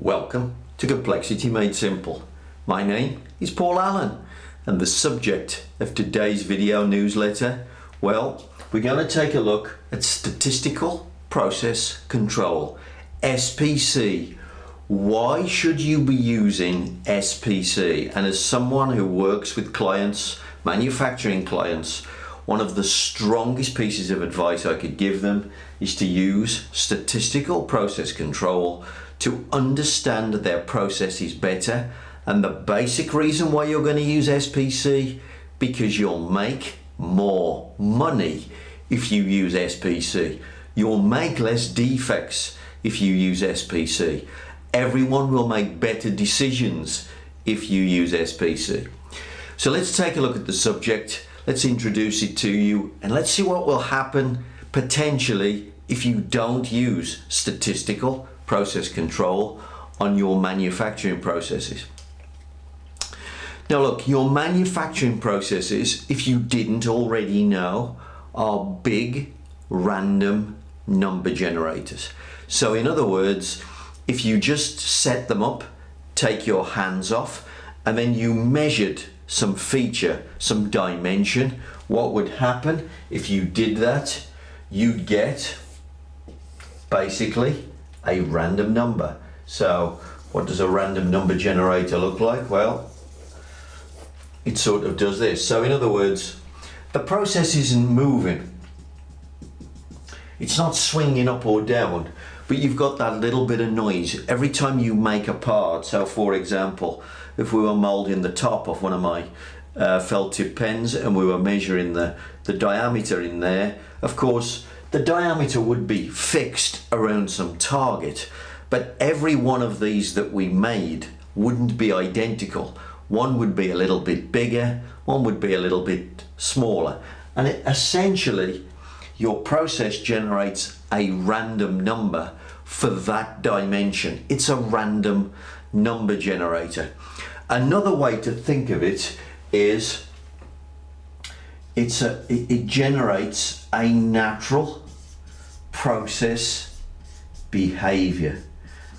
Welcome to Complexity Made Simple. My name is Paul Allen, and the subject of today's video newsletter, well, we're going to take a look at Statistical Process Control, SPC. Why should you be using SPC? And as someone who works with clients, manufacturing clients, one of the strongest pieces of advice I could give them is to use Statistical Process Control to understand their processes better. And the basic reason why you're going to use SPC, because you'll make more money if you use SPC. You'll make less defects if you use SPC. Everyone will make better decisions if you use SPC. So let's take a look at the subject. Let's introduce it to you and let's see what will happen potentially if you don't use Statistical Process Control on your manufacturing processes. Now look, your manufacturing processes, if you didn't already know, are big random number generators. So in other words, if you just set them up, take your hands off, and then you measured some feature, some dimension, what would happen if you did that? You'd get basically a random number. So what does a random number generator look like? Well, it sort of does this. So in other words, the process isn't moving. It's not swinging up or down, but you've got that little bit of noise every time you make a part. So for example, if we were molding the top of one of my felt tip pens and we were measuring the diameter in there, of course, the diameter would be fixed around some target, but every one of these that we made wouldn't be identical. One would be a little bit bigger, one would be a little bit smaller. And essentially, your process generates a random number for that dimension. It's a random number generator. Another way to think of it is it generates a natural process behavior.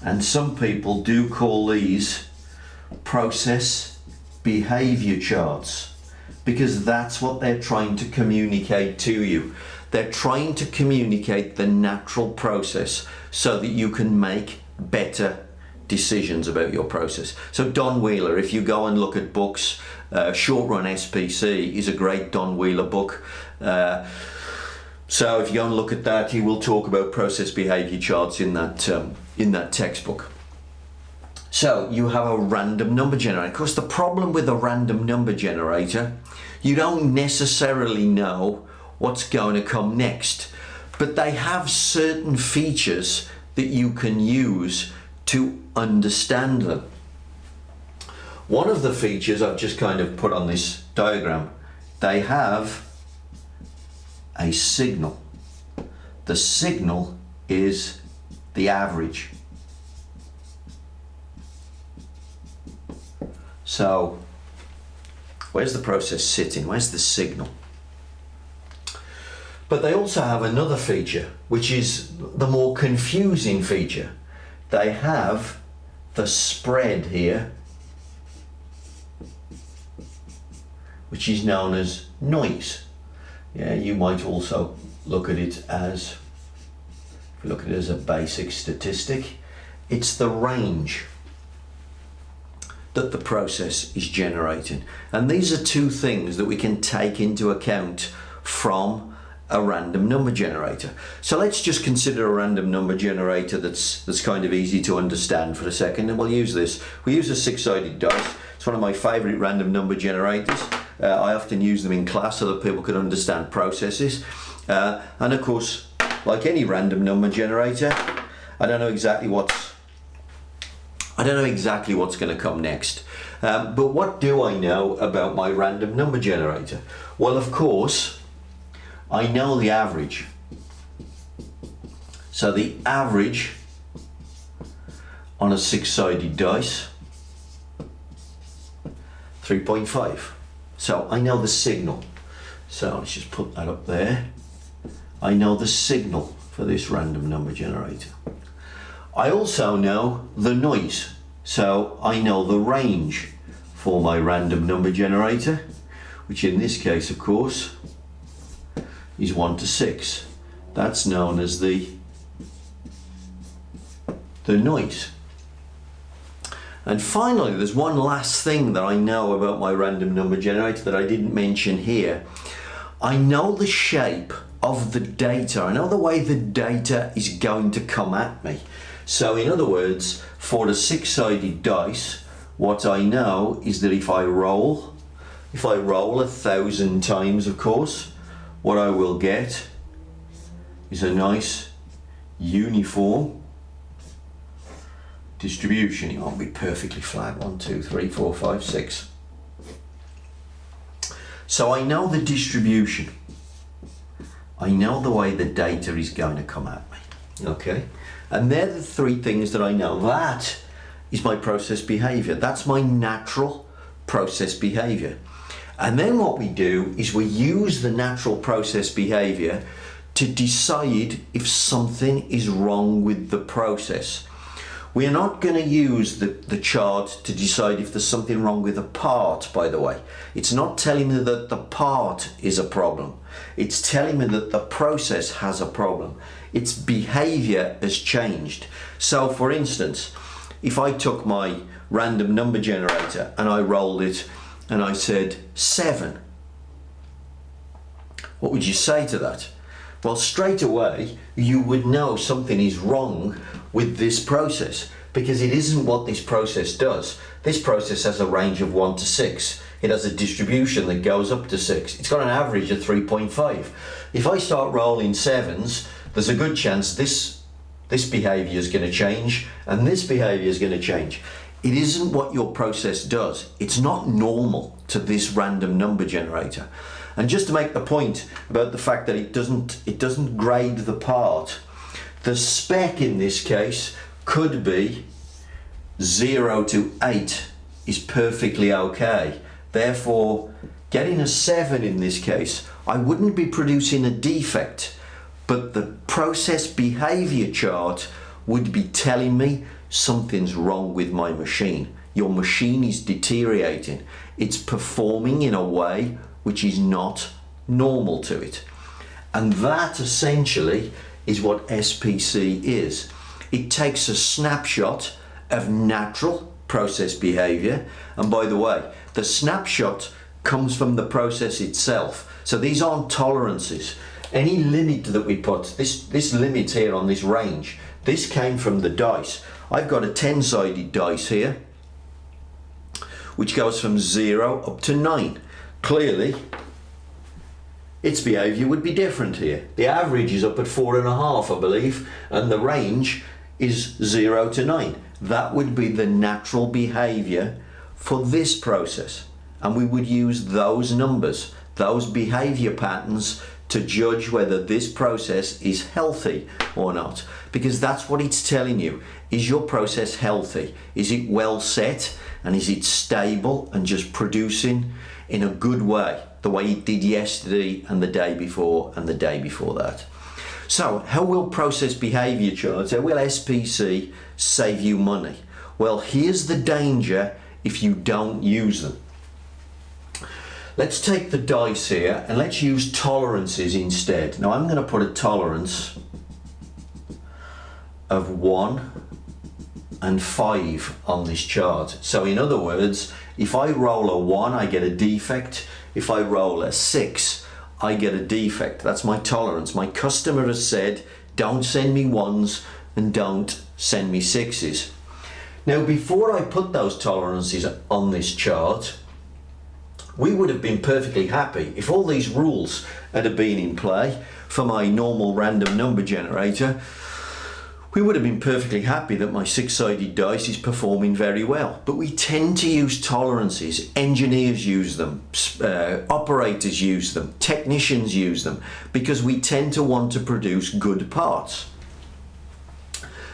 And some people do call these process behavior charts because that's what they're trying to communicate to you. They're trying to communicate the natural process so that you can make better decisions about your process. So Don Wheeler, if you go and look at books, Short Run SPC is a great Don Wheeler book. So if you go and look at that, he will talk about process behavior charts in that textbook. So you have a random number generator. Of course, the problem with a random number generator, you don't necessarily know what's going to come next, but they have certain features that you can use to understand them. One of the features I've just kind of put on this diagram, they have a signal. The signal is the average. So where's the process sitting? Where's the signal? But they also have another feature, which is the more confusing feature. They have the spread here, which is known as noise. Yeah, you might also look at it as, if you look at it as a basic statistic, it's the range that the process is generating. And these are two things that we can take into account from a random number generator. So let's just consider a random number generator that's kind of easy to understand for a second, and we'll use this. We use a six-sided dice. It's one of my favorite random number generators. I often use them in class so that people can understand processes. And of course, like any random number generator, I don't know exactly what's going to come next. But what do I know about my random number generator? Well, of course, I know the average. So the average on a six-sided dice, 3.5. So I know the signal. So let's just put that up there. I know the signal for this random number generator. I also know the noise, so I know the range for my random number generator, which in this case of course is 1 to 6. That's known as the noise. And finally, there's one last thing that I know about my random number generator that I didn't mention here. I know the shape of the data. I know the way the data is going to come at me. So in other words, for the 6-sided dice, what I know is that if I roll 1,000 times, of course, what I will get is a nice uniform distribution. It won't be perfectly flat. 1, 2, 3, 4, 5, 6. So I know the distribution. I know the way the data is going to come at me. Okay? And they're the three things that I know. That is my process behavior. That's my natural process behavior. And then what we do is we use the natural process behavior to decide if something is wrong with the process. We're not going to use the chart to decide if there's something wrong with a part, by the way. It's not telling me that the part is a problem. It's telling me that the process has a problem. Its behavior has changed. So for instance, if I took my random number generator and I rolled it and I said 7, what would you say to that? Well, straight away you would know something is wrong with this process, because it isn't what this process does. This process has a range of 1 to 6. It has a distribution that goes up to 6. It's got an average of 3.5. If I start rolling 7s, there's a good chance this behavior is going to change and this behavior is going to change. It isn't what your process does. It's not normal to this random number generator. And just to make the point about the fact that it doesn't grade the part, the spec in this case could be 0 to 8 is perfectly okay. Therefore, getting a 7 in this case, I wouldn't be producing a defect, but the process behavior chart would be telling me something's wrong with my machine. Your machine is deteriorating. It's performing in a way which is not normal to it. And that essentially is what SPC is. It takes a snapshot of natural process behavior. And by the way, the snapshot comes from the process itself. So these aren't tolerances. Any limit that we put, this limit here on this range, this came from the dice. I've got a 10-sided dice here, which goes from 0 up to 9. Clearly, its behavior would be different here. The average is up at 4.5, I believe, and the range is 0 to 9. That would be the natural behavior for this process. And we would use those numbers, those behavior patterns, to judge whether this process is healthy or not. Because that's what it's telling you. Is your process healthy? Is it well set? And is it stable and just producing in a good way? The way it did yesterday and the day before and the day before that. So how will process behavior charts, how will SPC save you money? Well, here's the danger if you don't use them. Let's take the dice here and let's use tolerances instead. Now I'm going to put a tolerance of 1 and 5 on this chart. So in other words, if I roll a 1, I get a defect. If I roll a 6, I get a defect. That's my tolerance. My customer has said, don't send me 1s and don't send me 6s. Now, before I put those tolerances on this chart, we would have been perfectly happy if all these rules had been in play for my normal random number generator. We would have been perfectly happy that my 6-sided dice is performing very well. But we tend to use tolerances. Engineers use them, operators use them, technicians use them, because we tend to want to produce good parts.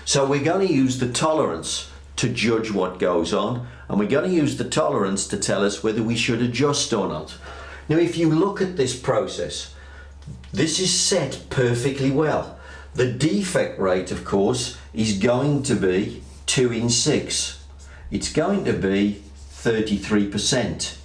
So we're going to use the tolerance to judge what goes on, and we're going to use the tolerance to tell us whether we should adjust or not. Now, if you look at this process, this is set perfectly well. The defect rate, of course, is going to be 2 in 6. It's going to be 33%.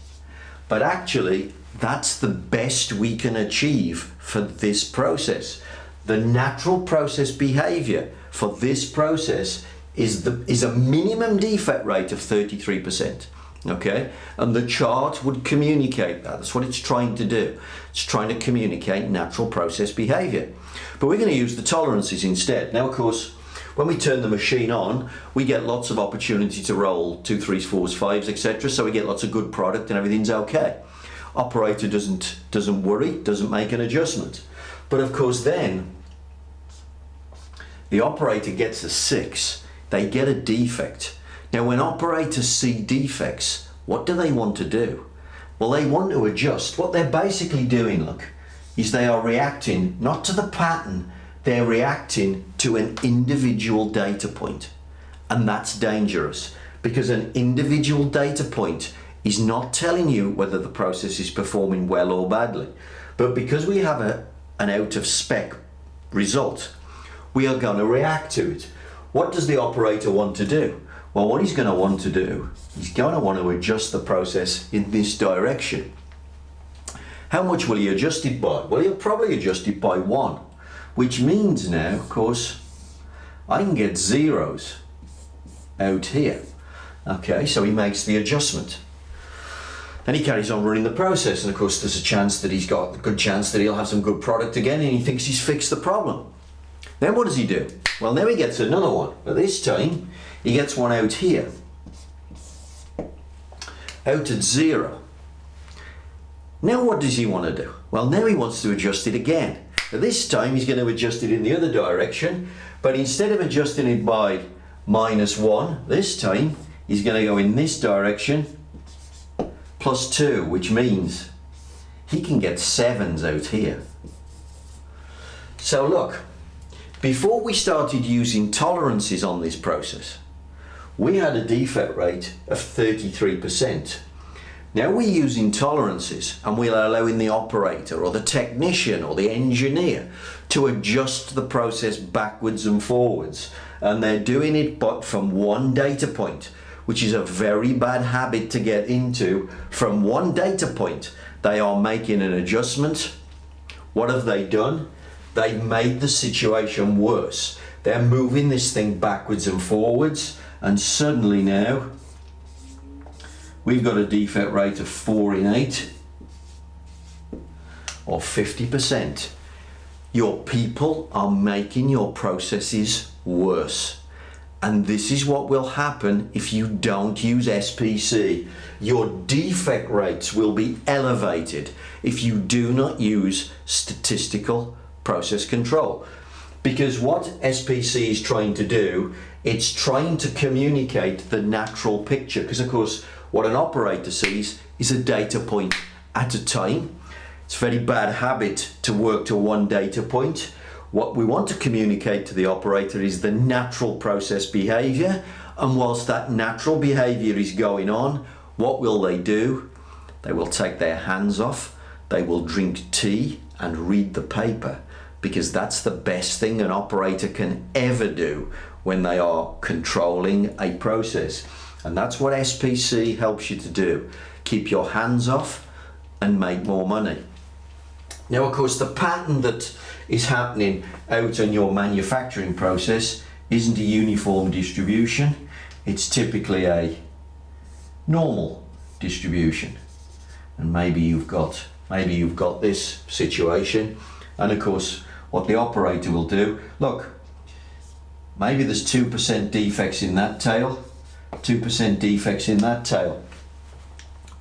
But actually, that's the best we can achieve for this process. The natural process behavior for this process is a minimum defect rate of 33%. Okay, and the chart would communicate that. That's what it's trying to do. It's trying to communicate natural process behavior. But we're going to use the tolerances instead. Now, of course, when we turn the machine on, we get lots of opportunity to roll 2, 3s, 4s, 5s, etc. So we get lots of good product and everything's okay. Operator doesn't worry, doesn't make an adjustment. But of course, then the operator gets a 6. They get a defect. Now, when operators see defects, what do they want to do? Well, they want to adjust. What they're basically doing, look, is they are reacting not to the pattern, they're reacting to an individual data point. And that's dangerous, because an individual data point is not telling you whether the process is performing well or badly. But because we have an out of spec result, we are going to react to it. What does the operator want to do? Well, what he's going to want to do, he's going to want to adjust the process in this direction. How much will he adjust it by? Well, he'll probably adjust it by 1, which means now, of course, I can get zeros out here. Okay, so he makes the adjustment. And he carries on running the process, and of course there's a good chance that he'll have some good product again, and he thinks he's fixed the problem. Then what does he do? Well, now he gets another one, but this time he gets one out here, out at 0. Now what does he want to do? Well, now he wants to adjust it again. Now, this time he's going to adjust it in the other direction, but instead of adjusting it by -1, this time he's going to go in this direction, +2, which means he can get 7s out here. So look, before we started using tolerances on this process, we had a defect rate of 33%. Now we're using tolerances, and we're allowing the operator or the technician or the engineer to adjust the process backwards and forwards. And they're doing it but from one data point, which is a very bad habit to get into. From one data point, they are making an adjustment. What have they done? They've made the situation worse. They're moving this thing backwards and forwards, and suddenly now we've got a defect rate of 4 in 8, or 50%. Your people are making your processes worse. And this is what will happen if you don't use SPC. Your defect rates will be elevated if you do not use statistical process control. Because what SPC is trying to do, it's trying to communicate the natural picture. Because of course, what an operator sees is a data point at a time. It's a very bad habit to work to one data point. What we want to communicate to the operator is the natural process behavior. And whilst that natural behavior is going on, what will they do? They will take their hands off, they will drink tea and read the paper, because that's the best thing an operator can ever do when they are controlling a process. And that's what SPC helps you to do. Keep your hands off and make more money. Now, of course, the pattern that is happening out on your manufacturing process isn't a uniform distribution. It's typically a normal distribution. And maybe you've got this situation. And of course, what the operator will do, look, maybe there's 2% defects in that tail, 2% defects in that tail.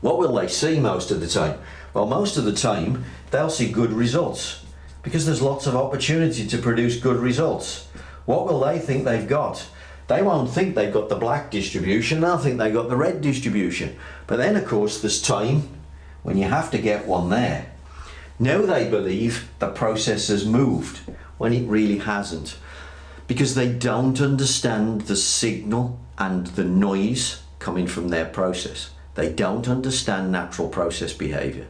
What will they see most of the time? Well, most of the time, they'll see good results, because there's lots of opportunity to produce good results. What will they think they've got? They won't think they've got the black distribution, they'll think they've got the red distribution. But then, of course, there's time when you have to get one there. Now they believe the process has moved when it really hasn't, because they don't understand the signal and the noise coming from their process. They don't understand natural process behavior.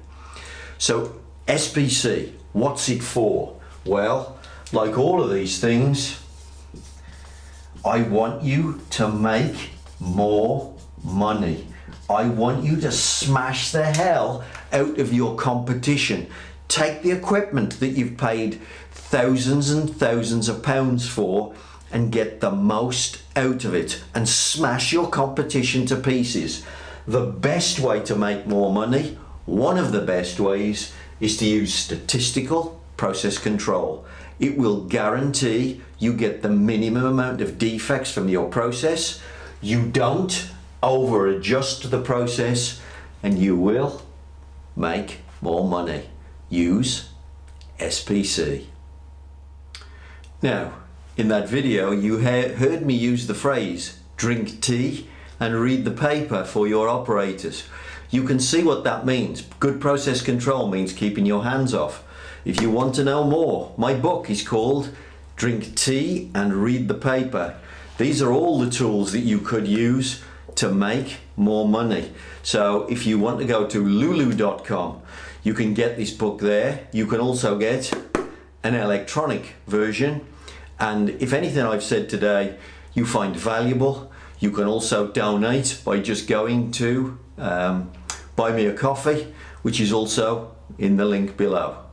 So SPC, what's it for? Well, like all of these things, I want you to make more money. I want you to smash the hell out of your competition. Take the equipment that you've paid thousands and thousands of pounds for and get the most out of it and smash your competition to pieces. The best way to make more money, one of the best ways, is to use statistical process control. It will guarantee you get the minimum amount of defects from your process. You don't over adjust the process, and you will make more money. Use SPC. Now, in that video, you heard me use the phrase drink tea and read the paper for your operators. You can see what that means. Good process control means keeping your hands off. If you want to know more, my book is called Drink Tea and Read the Paper. These are all the tools that you could use to make more money. So if you want to go to lulu.com, you can get this book there. You can also get an electronic version. And if anything I've said today you find valuable, you can also donate by just going to Buy Me a Coffee, which is also in the link below.